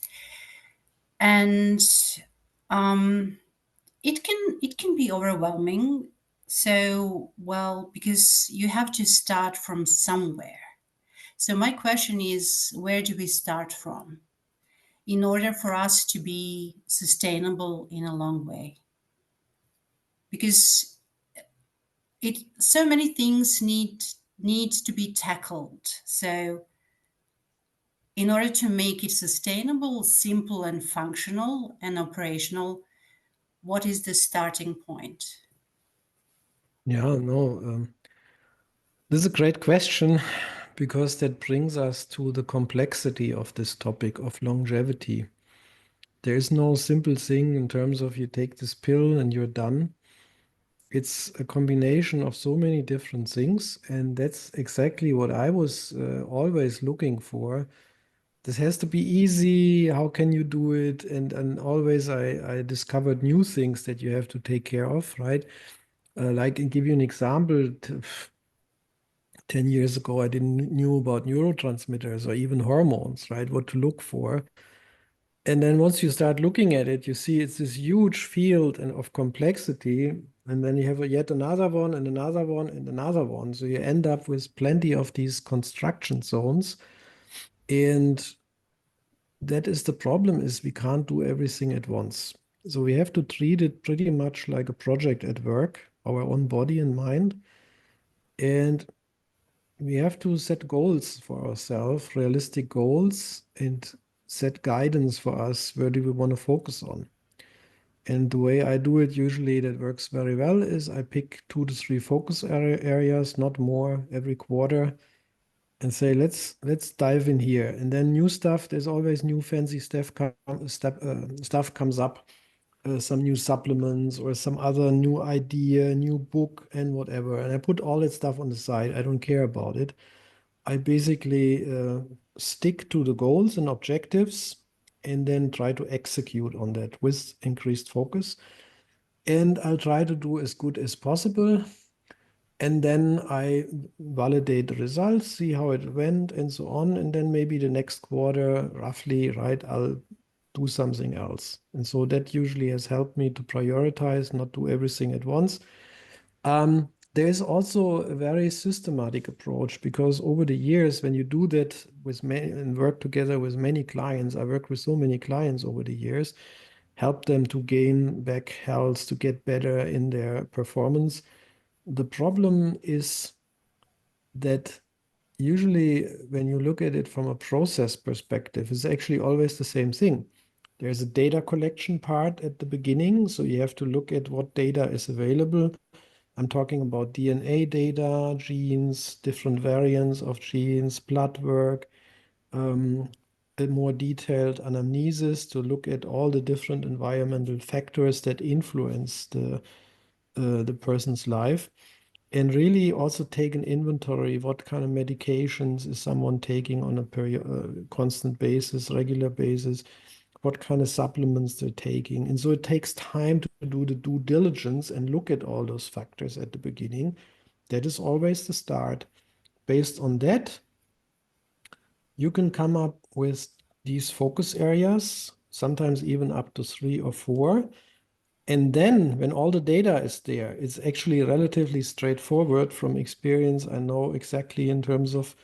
and um, it can be overwhelming. So well, because you have to start from somewhere. So my question is, where do we start from in order for us to be sustainable in a long way? Because it so many things need to be tackled. So in order to make it sustainable, simple, and functional and operational, what is the starting point? Yeah, no, this is a great question because that brings us to the complexity of this topic of longevity. There is no simple thing in terms of you take this pill and you're done. It's a combination of so many different things, and that's exactly what I was always looking for. This has to be easy. How can you do it? And always I discovered new things that you have to take care of, right? Like, and give you an example. 10 years ago, I didn't knew about neurotransmitters or even hormones, right? What to look for. And then once you start looking at it, you see it's this huge field and of complexity. And then you have yet another one and another one and another one. So you end up with plenty of these construction zones. And that is the problem, is we can't do everything at once. So we have to treat it pretty much like a project at work, our own body and mind. And we have to set goals for ourselves, realistic goals, and set guidance for us. Where do we want to focus on? And the way I do it usually that works very well is I pick 2 to 3 focus areas, not more, every quarter, and say let's dive in here. And then new stuff. There's always new fancy stuff comes up, some new supplements or some other new idea, new book, and whatever. And I put all that stuff on the side. I don't care about it. I basically stick to the goals and objectives and then try to execute on that with increased focus. And I'll try to do as good as possible. And then I validate the results, see how it went, and so on. And then maybe the next quarter, roughly, right, I'll do something else. And so that usually has helped me to prioritize, not do everything at once. There is also a very systematic approach, because over the years, when you do that with many and work together with many clients, I work with so many clients over the years, help them to gain back health, to get better in their performance. The problem is that usually when you look at it from a process perspective, it's actually always the same thing. There's a data collection part at the beginning, so you have to look at what data is available. I'm talking about DNA data, genes, different variants of genes, blood work, a more detailed anamnesis to look at all the different environmental factors that influence the person's life. And really also take an inventory. What kind of medications is someone taking on a constant basis, regular basis? What kind of supplements they're taking? And so it takes time to do the due diligence and look at all those factors at the beginning. That is always the start. Based on that, you can come up with these focus areas, sometimes even up to 3 or 4. And then when all the data is there, it's actually relatively straightforward from experience. I know exactly in terms of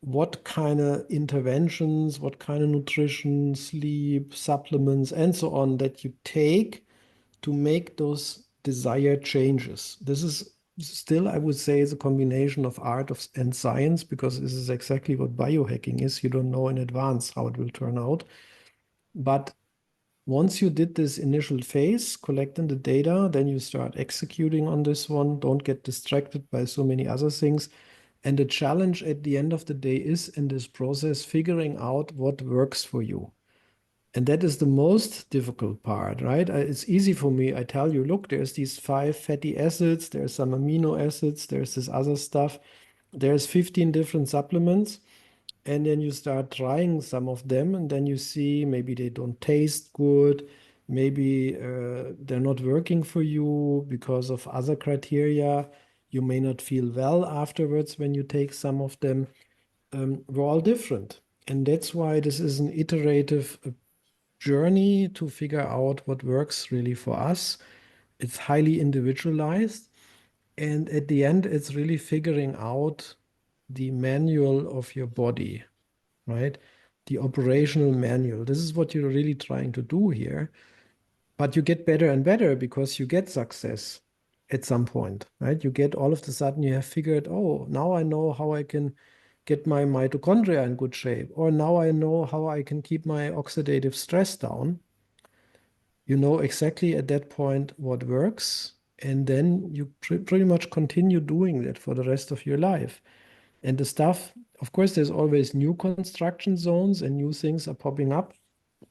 what kind of interventions, what kind of nutrition, sleep, supplements, and so on that you take to make those desired changes. This is still, I would say, is a combination of and science, because this is exactly what biohacking is. You don't know in advance how it will turn out. But once you did this initial phase, collecting the data, then you start executing on this one. Don't get distracted by so many other things. And the challenge at the end of the day is in this process, figuring out what works for you. And that is the most difficult part, right? It's easy for me. I tell you, look, there's these 5 fatty acids, there's some amino acids, there's this other stuff, there's 15 different supplements. And then you start trying some of them, and then you see maybe they don't taste good, maybe they're not working for you because of other criteria. You may not feel well afterwards when you take some of them. We're all different. And that's why this is an iterative journey to figure out what works really for us. It's highly individualized. And at the end, it's really figuring out the manual of your body, right? The operational manual. This is what you're really trying to do here. But you get better and better because you get success at some point, right? You get all of a sudden you have figured, oh, now I know how I can get my mitochondria in good shape, or now I know how I can keep my oxidative stress down. You know exactly at that point what works, and then you pretty much continue doing that for the rest of your life. And the stuff, of course, there's always new construction zones and new things are popping up,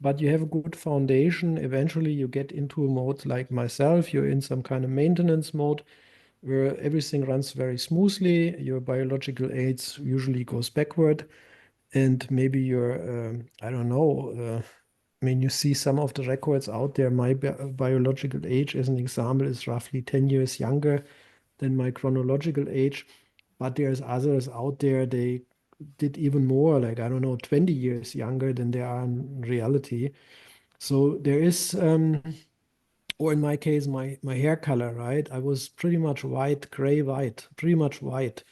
but you have a good foundation. Eventually, you get into a mode like myself, you're in some kind of maintenance mode where everything runs very smoothly. Your biological age usually goes backward, and maybe your, I don't know, I mean, you see some of the records out there. My biological age, as an example, is roughly 10 years younger than my chronological age. But there's others out there, they did even more, like, I don't know, 20 years younger than they are in reality. So there is, or in my case, my hair color, right? I was pretty much white, gray white, pretty much white.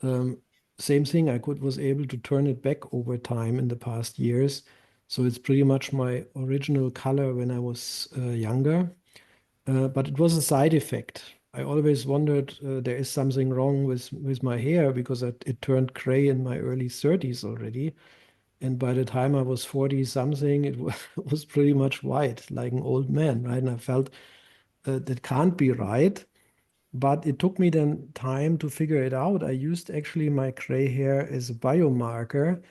Um, Same thing, I was able to turn it back over time in the past years. So it's pretty much my original color when I was younger. But it was a side effect. I always wondered there is something wrong with my hair because it turned gray in my early 30s already. And by the time I was 40 something, it was pretty much white, like an old man, right? And I felt that can't be right. But it took me then time to figure it out. I used actually my gray hair as a biomarker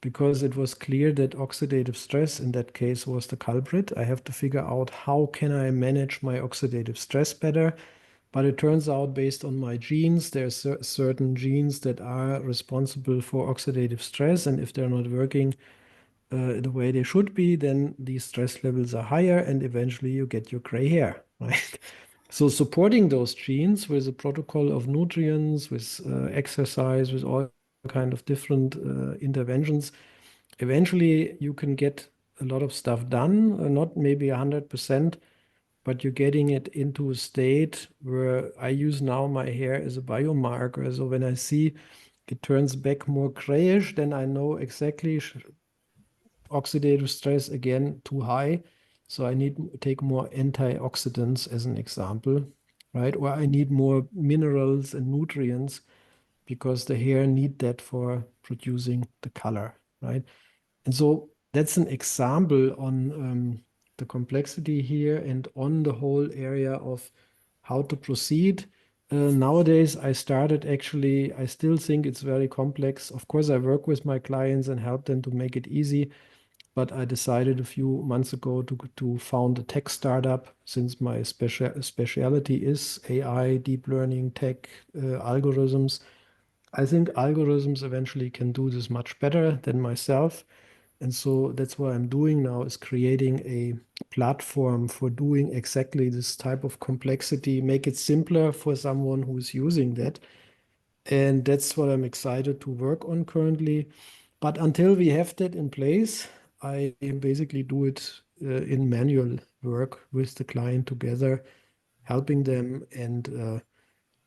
because it was clear that oxidative stress in that case was the culprit. I have to figure out how can I manage my oxidative stress better. But it turns out based on my genes, there's certain genes that are responsible for oxidative stress. And if they're not working the way they should be, then these stress levels are higher and eventually you get your gray hair, right? So supporting those genes with a protocol of nutrients, with exercise, with all kind of different interventions, eventually you can get a lot of stuff done, not maybe 100%, but you're getting it into a state where I use now my hair as a biomarker. So when I see it turns back more grayish, then I know exactly oxidative stress again too high. So I need to take more antioxidants as an example, right? Or I need more minerals and nutrients because the hair need that for producing the color, right? And so that's an example on the complexity here and on the whole area of how to proceed. Nowadays, I started actually, I still think it's very complex. Of course, I work with my clients and help them to make it easy. But I decided a few months ago to found a tech startup since my specialty is AI, deep learning, tech, algorithms. I think algorithms eventually can do this much better than myself. And so that's what I'm doing now is creating a platform for doing exactly this type of complexity, make it simpler for someone who's using that. And that's what I'm excited to work on currently. But until we have that in place, I basically do it in manual work with the client together, helping them and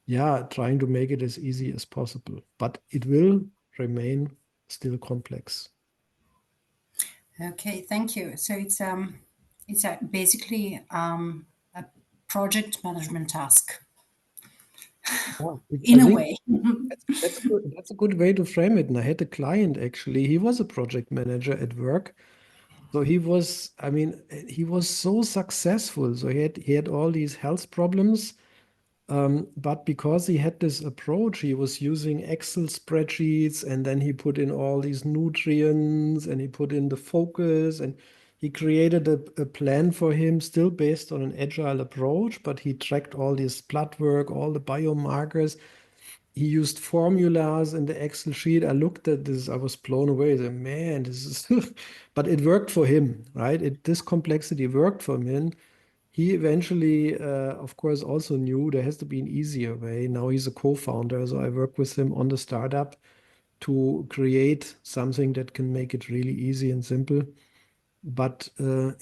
yeah, trying to make it as easy as possible. But it will remain still complex. Okay, thank you. So it's basically a project management task Yeah, I in a think way. that's good. That's a good way to frame it. And I had a client actually, he was a project manager at work. So he was, I mean, he was so successful. So he had all these health problems. But because he had this approach, he was using Excel spreadsheets and then he put in all these nutrients and he put in the focus and he created a plan for him still based on an agile approach, but he tracked all this blood work, all the biomarkers. He used formulas in the Excel sheet. I looked at this, I was blown away. I said, man, this is, but it worked for him, right? This complexity worked for him. He eventually, of course, also knew there has to be an easier way. Now he's a co-founder, so I work with him on the startup to create something that can make it really easy and simple. But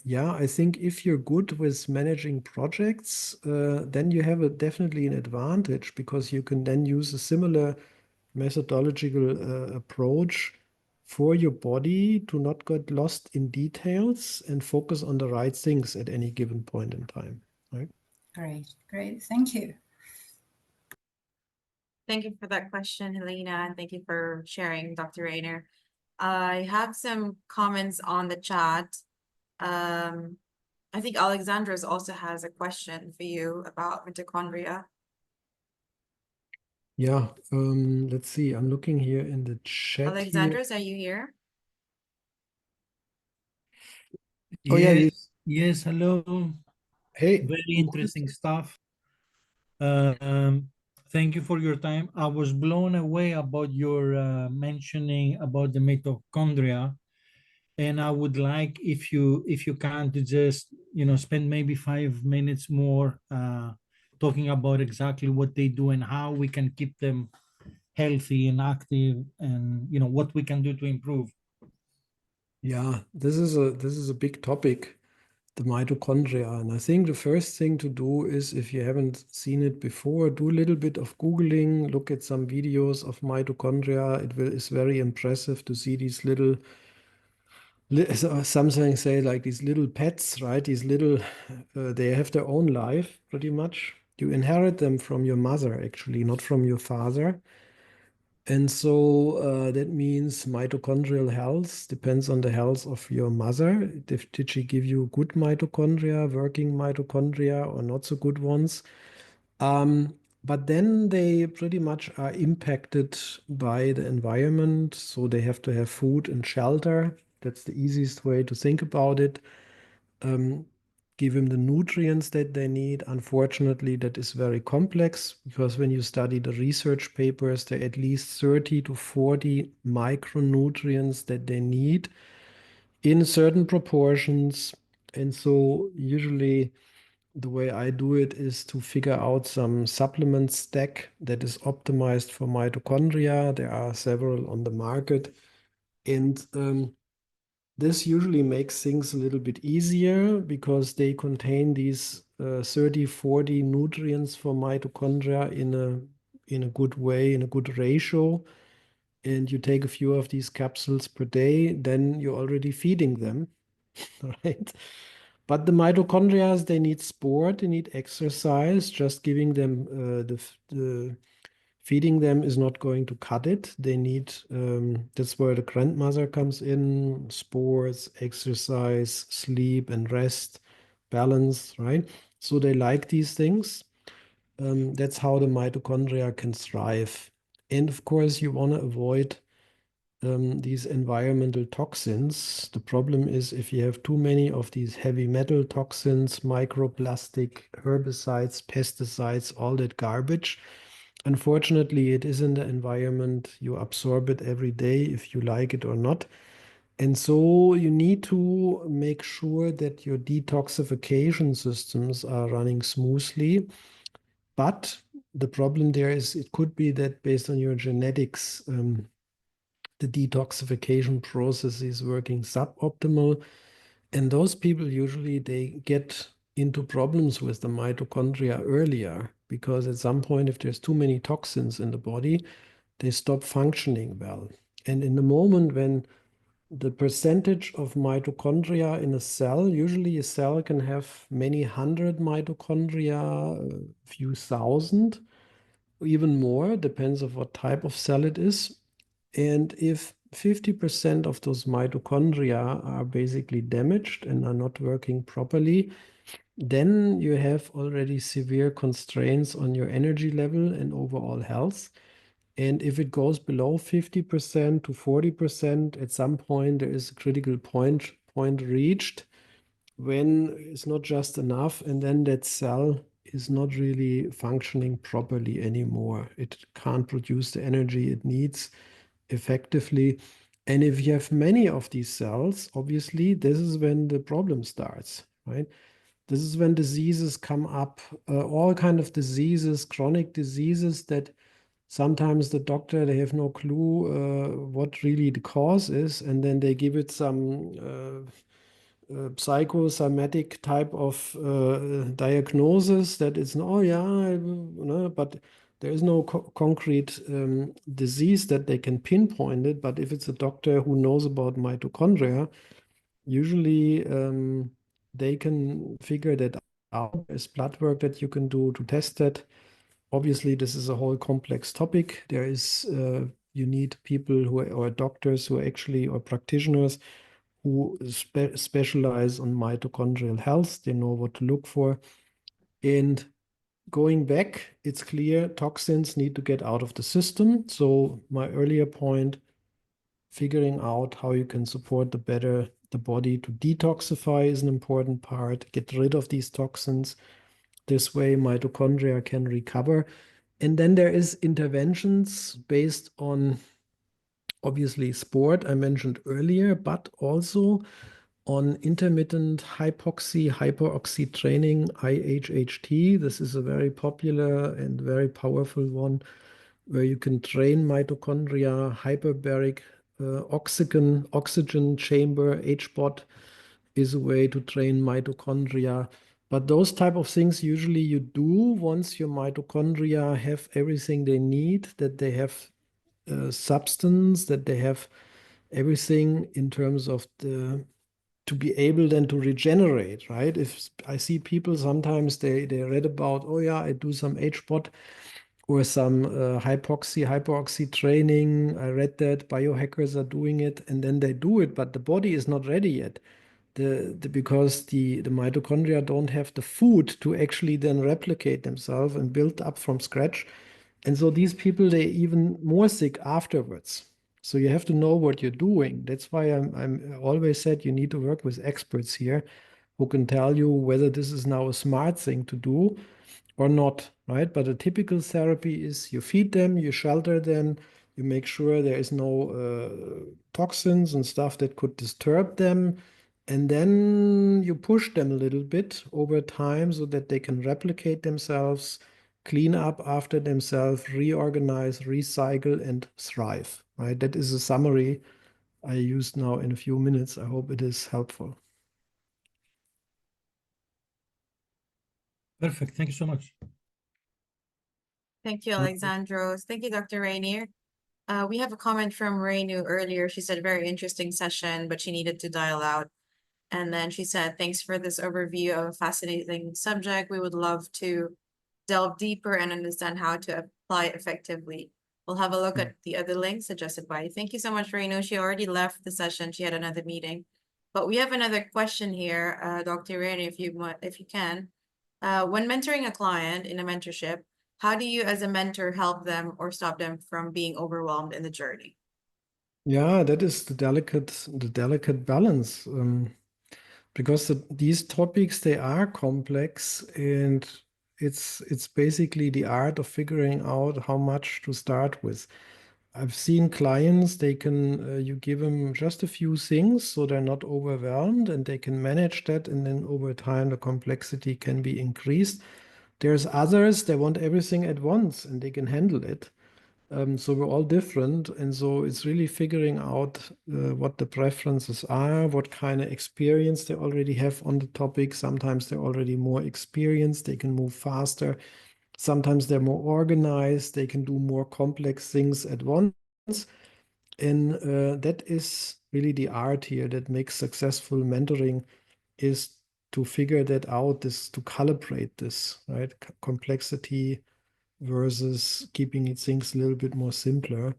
yeah, I think if you're good with managing projects, then you have definitely an advantage because you can then use a similar methodological approach for your body to not get lost in details and focus on the right things at any given point in time, right? Great, great. Thank you. Thank you for that question, Helena, and thank you for sharing, Dr. Reiner. I have some comments on the chat. I think Alexandra's also has a question for you about mitochondria. Yeah, let's see. I'm looking here in the chat here. Alexandra's, are you here? Oh yeah, you. Yes, hello. Hey. Very interesting stuff. Thank you for your time. I was blown away about your mentioning about the mitochondria, and I would like if you can to just spend maybe 5 minutes more talking about exactly what they do and how we can keep them healthy and active, and what we can do to improve. Yeah, this is a big topic, the mitochondria. And I think the first thing to do is, if you haven't seen it before, do a little bit of Googling, look at some videos of mitochondria. It's very impressive to see these little, something say like these little pets, right? These little, they have their own life pretty much. You inherit them from your mother, actually, not from your father. And so that means mitochondrial health depends on the health of your mother. Did she give you good mitochondria, working mitochondria, or not so good ones? But then they pretty much are impacted by the environment. So they have to have food and shelter. That's the easiest way to think about it. Give them the nutrients that they need. Unfortunately, that is very complex because when you study the research papers, there are at least 30 to 40 micronutrients that they need in certain proportions. And so usually the way I do it is to figure out some supplement stack that is optimized for mitochondria. There are several on the market. And this usually makes things a little bit easier because they contain these 30, 40 nutrients for mitochondria in a good way, in a good ratio. And you take a few of these capsules per day, then you're already feeding them, right? But the mitochondria, they need sport, they need exercise. Just giving them the feeding them is not going to cut it. They need, that's where the grandmother comes in, sports, exercise, sleep and rest, balance, right? So they like these things. That's how the mitochondria can thrive. And of course, you want to avoid these environmental toxins. The problem is if you have too many of these heavy metal toxins, microplastic, herbicides, pesticides, all that garbage. Unfortunately, it is in the environment. You absorb it every day if you like it or not. And so you need to make sure that your detoxification systems are running smoothly. But the problem there is it could be that based on your genetics, the detoxification process is working suboptimal. And those people usually they get into problems with the mitochondria earlier because at some point, if there's too many toxins in the body, they stop functioning well. And in the moment when the percentage of mitochondria in a cell, usually a cell can have many hundred mitochondria, a few thousand, even more, depends on what type of cell it is. And if 50% of those mitochondria are basically damaged and are not working properly, then you have already severe constraints on your energy level and overall health. And if it goes below 50% to 40%, at some point there is a critical point reached when it's not just enough, and then that cell is not really functioning properly anymore. It can't produce the energy it needs effectively. And if you have many of these cells, obviously, this is when the problem starts, right? This is when diseases come up, all kind of diseases, chronic diseases that sometimes the doctor, they have no clue what really the cause is, and then they give it some psychosomatic type of diagnosis that it's, oh yeah, no, but there is no concrete disease that they can pinpoint it. But if it's a doctor who knows about mitochondria, usually they can figure that out. There's blood work that you can do to test that. obviously, this is a whole complex topic. There is, you need people who are, or doctors who are actually, or practitioners who specialize on mitochondrial health. They know what to look for. And going back, it's clear toxins need to get out of the system. So my earlier point, figuring out how you can support the body to detoxify is an important part. Get rid of these toxins. This way, mitochondria can recover. And then there is interventions based on obviously sport I mentioned earlier, but also on intermittent hypoxia, hyperoxy training, IHHT. This is a very popular and very powerful one where you can train mitochondria, hyperbaric oxygen chamber, HBOT is a way to train mitochondria. But those type of things usually you do once your mitochondria have everything they need, that they have substance, that they have everything in terms of to be able then to regenerate, right? If I see people sometimes they read about, oh yeah, I do some HBOT or some hyperoxy training. I read that biohackers are doing it, and then they do it, but the body is not ready yet. Because the mitochondria don't have the food to actually then replicate themselves and build up from scratch. And so these people, they're even more sick afterwards. So you have to know what you're doing. That's why I'm always said you need to work with experts here who can tell you whether this is now a smart thing to do or not, right? But a typical therapy is you feed them, you shelter them, you make sure there is no toxins and stuff that could disturb them. And then you push them a little bit over time so that they can replicate themselves, clean up after themselves, reorganize, recycle, and thrive, right? That is a summary I used now in a few minutes. I hope it is helpful. Perfect. Thank you so much. Thank you, Alexandros. Thank you, Dr. Reiner. We have a comment from Reinu earlier. She said, very interesting session, but she needed to dial out. And then she said, thanks for this overview of a fascinating subject. We would love to delve deeper and understand how to apply it effectively. We'll have a look at the other links suggested by you. Thank you so much, Reinu. She already left the session. She had another meeting. But we have another question here, Dr. Reiner, if you can. When mentoring a client in a mentorship, how do you as a mentor help them or stop them from being overwhelmed in the journey? Yeah, that is the delicate balance. Because these topics, they are complex, and it's basically the art of figuring out how much to start with. I've seen clients, they can you give them just a few things so they're not overwhelmed and they can manage that, and then over time the complexity can be increased. There's others, they want everything at once and they can handle it. So we're all different, and so it's really figuring out what the preferences are, what kind of experience they already have on the topic. Sometimes they're already more experienced, they can move faster. Sometimes they're more organized, they can do more complex things at once. And that is really the art here that makes successful mentoring, is to figure that out, this to calibrate this, right? Complexity versus keeping things a little bit more simpler.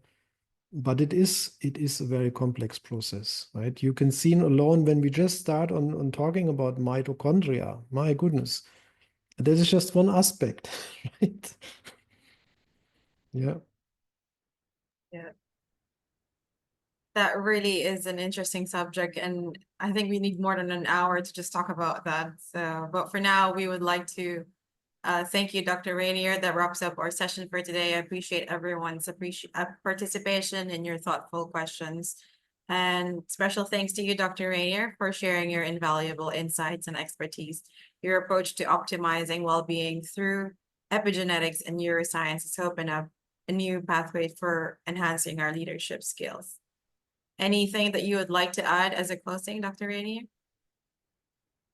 But it is a very complex process, right? You can see alone when we just start on talking about mitochondria, my goodness, that is just one aspect, right? Yeah. Yeah. That really is an interesting subject, and I think we need more than an hour to just talk about that. So, but for now, we would like to thank you, Dr. Rainier. That wraps up our session for today. I appreciate everyone's participation and your thoughtful questions. And special thanks to you, Dr. Rainier, for sharing your invaluable insights and expertise. Your approach to optimizing well-being through epigenetics and neuroscience has opened up a new pathway for enhancing our leadership skills. Anything that you would like to add as a closing, Dr. Rainier?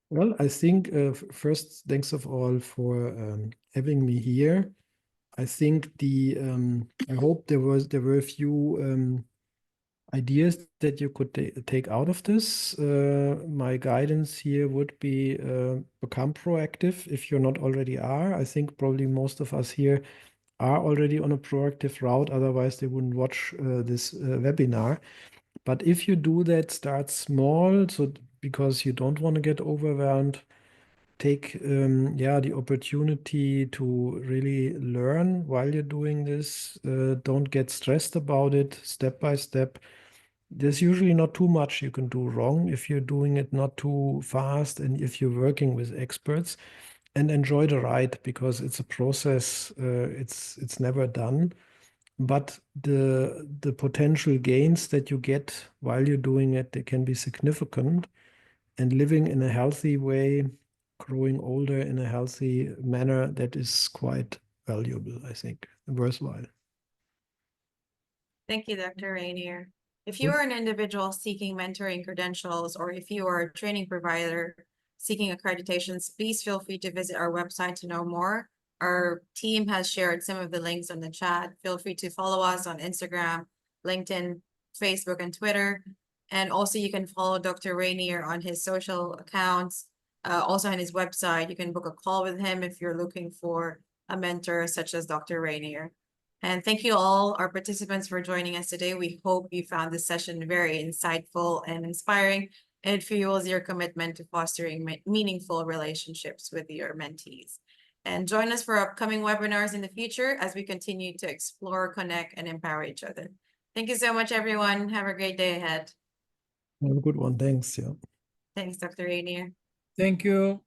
Well, I think first, thanks of all for having me here. I think I hope there were a few ideas that you could take out of this. My guidance here would be become proactive if you're not already are. I think probably most of us here are already on a proactive route, otherwise they wouldn't watch this webinar. But if you do that, start small, so because you don't want to get overwhelmed, take the opportunity to really learn while you're doing this. Don't get stressed about it, step by step. There's usually not too much you can do wrong if you're doing it not too fast and if you're working with experts. And enjoy the ride, because it's a process. It's never done, but the potential gains that you get while you're doing it, they can be significant. And living in a healthy way, growing older in a healthy manner, that is quite valuable, I think, worthwhile. Thank you, Dr. Reiner. If you Good. are an individual seeking mentoring credentials, or if you are a training provider seeking accreditations, please feel free to visit our website to know more. Our team has shared some of the links on the chat. Feel free to follow us on Instagram, LinkedIn, Facebook, and Twitter. And also you can follow Dr. Reiner on his social accounts, also on his website. You can book a call with him if you're looking for a mentor such as Dr. Reiner. And thank you all, our participants, for joining us today. We hope you found this session very insightful and inspiring, and it fuels your commitment to fostering meaningful relationships with your mentees. And join us for upcoming webinars in the future as we continue to explore, connect, and empower each other. Thank you so much, everyone. Have a great day ahead. Have a good one. Thanks. Yeah. Thanks, Dr. Rainier. Thank you.